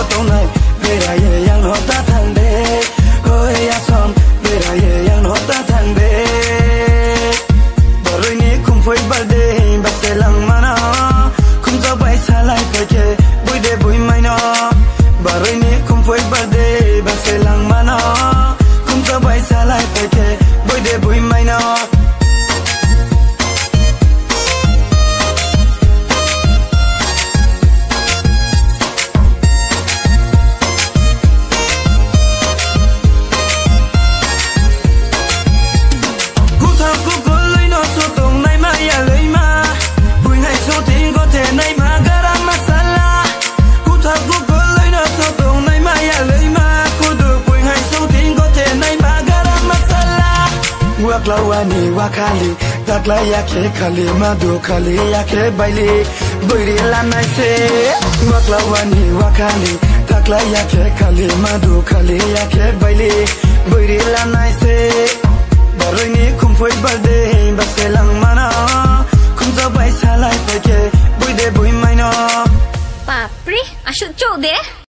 tông này về đại ye yang nó ta thằng đê ôi ya som về đại ye yang nó ta thằng đê rồi ní cùng với birthday bác sẽ lăng mà nó cùng cho bay xa lại phải kề buổi đêm buổi mai nó rồi ní cùng với birthday bác sẽ lăng mà nó cùng cho bay xa lại phải kề buổi đêm buổi mai nó Lawani wakali takla yake kali madu kali yake baili buiri lanai se waklawani wakali takla yake kali madu kali yake baili buiri lanai se baroini kumphoi birthday baselang mana kumja bai salai peke buide bui maino Papri, asuk cuk deh.